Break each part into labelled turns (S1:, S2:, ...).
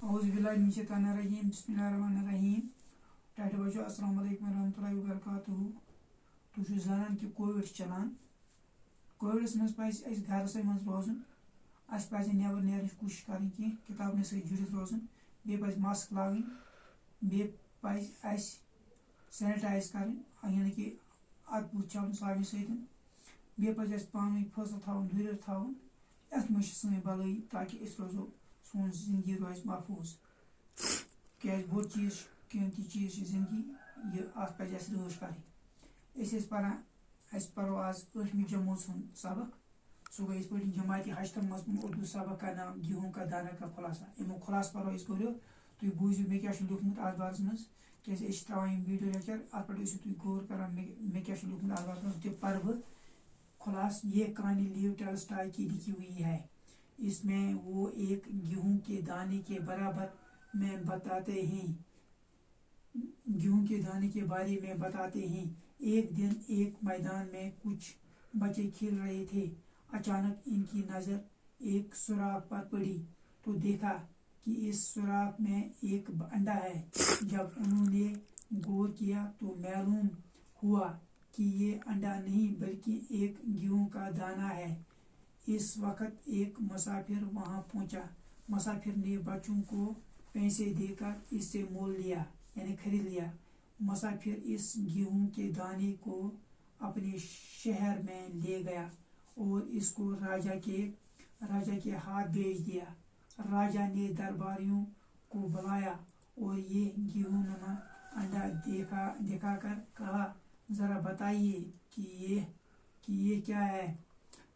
S1: औज़ुबिल्लाहिमिनश्शैतानिर्रजीम बिस्मिल्लाहिर्रहमानिर्रहीम टाइटल बचो अस्सलाम वालेकुम रहमतुल्लाहि व बरकातुहू तुझ जानन कि कोविड चलान कोविडस मज पज अस घरसै मज रोजन अस पज नेबर नेरन कोशिश करनी की किताबन सत जुड़ित रोजन बे पज मास्क लागन बे पज अस सैनिटाइज करन यानी कि अत बुथ छलन साबुन सत बे पज अस पानी फसल थवन दूर थवन अत मज सन भलाई ताकि अस रोजो सोन जिंदगी रोज महफूज क्या बोड़ चीज कीमती चीज जिंदगी यह अत पज अस रच कर परो आज 8वीं जमात सबक सो गई पे जमात हश्तम मज उर्दू सबक का नाम गेहूं का दाना का खुलासा अमो खुलास परो गो तुम बूझो मे क्या लिखमुत अत बारस मज क्या त्रावान वीडियो लेक्चर अत पे तुम गौर कर मे क्या लिखमुत अत बारस मज तह पर बह खुलास ये कहानी लियो टॉलस्टॉय की लिखी हुई है। इसमें वो एक गेहूं के दाने के बराबर में बताते हैं गेहूं के दाने के बारे में बताते हैं। एक दिन एक मैदान में कुछ बच्चे खेल रहे थे। अचानक इनकी नज़र एक सुराख पर पड़ी तो देखा कि इस सुराख में एक अंडा है। जब उन्होंने गौर किया तो मालूम हुआ कि ये अंडा नहीं बल्कि एक गेहूं का दाना है। इस वक्त एक मुसाफिर वहां पहुंचा। मुसाफिर ने बच्चों को पैसे देकर इससे मोल लिया यानी खरीद लिया। मुसाफिर इस गेहूं के दाने को अपने शहर में ले गया और इसको राजा के हाथ भेज दिया। राजा ने दरबारियों को बुलाया और ये गेहूं नुमा अंडा दिखाकर कहा, जरा बताइए कि ये क्या है।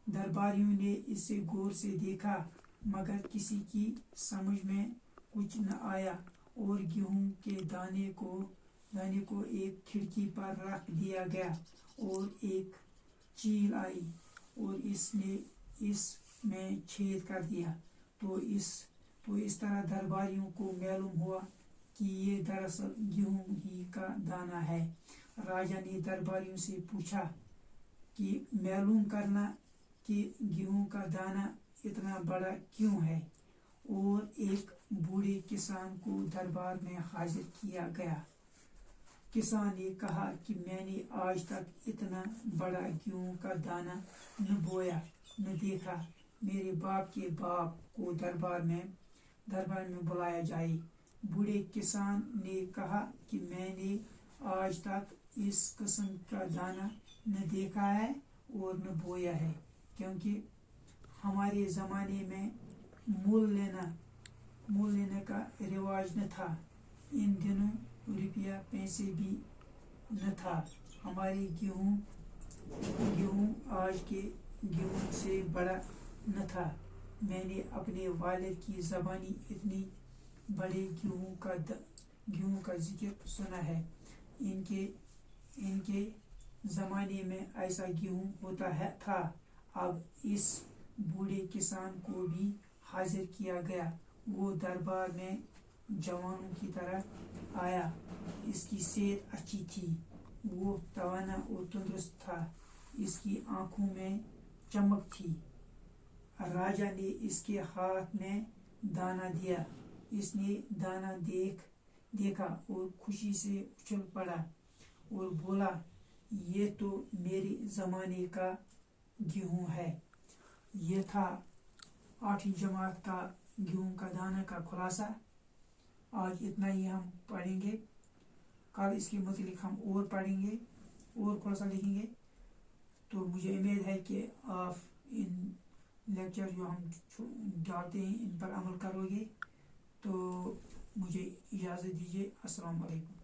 S1: दरबारियों ने इसे गौर से देखा मगर किसी की समझ में कुछ न आया और गेहूं के दाने को एक खिड़की पर रख दिया गया और एक चील आई और इसने इसमें छेद कर दिया। तो इस तरह दरबारियों को मालूम हुआ कि ये दरअसल गेहूं ही का दाना है। राजा ने दरबारियों से पूछा कि मालूम करना कि गेहूं का दाना इतना बड़ा क्यों है और एक बूढ़े किसान को दरबार में हाजिर किया गया। किसान ने कहा कि मैंने आज तक इतना बड़ा गेहूं का दाना न बोया न देखा। मेरे बाप के बाप को दरबार में बुलाया जाए। बूढ़े किसान ने कहा कि मैंने आज तक इस किस्म का दाना न देखा है और न बोया है, क्योंकि हमारे ज़माने में मोल लेने का रिवाज न था। इन दिनों रुपया पैसे भी न था। हमारे गेहूं आज के गेहूं से बड़ा न था। मैंने अपने वालिद की ज़बानी इतनी बड़े गेहूं का जिक्र सुना है। इनके ज़माने में ऐसा गेहूं होता था। अब इस बूढ़े किसान को भी हाजिर किया गया। वो दरबार में जवानों की तरह आया। इसकी सेहत अच्छी थी। वो तवाना और तंदुरुस्त था। इसकी आंखों में चमक थी। राजा ने इसके हाथ में दाना दिया। इसने दाना देखा और खुशी से उछल पड़ा और बोला, ये तो मेरे ज़माने का गेहूं है। यह था 8वीं जमात का गेहूं का दाना का खुलासा। आज इतना ही हम पढ़ेंगे। कल इसके मुतालिक हम और पढ़ेंगे और खुलासा लिखेंगे। तो मुझे उम्मीद है कि आप इन लेक्चर जो हम डालते हैं इन पर अमल करोगे। तो मुझे इजाज़त दीजिए। अस्सलाम वालेकुम।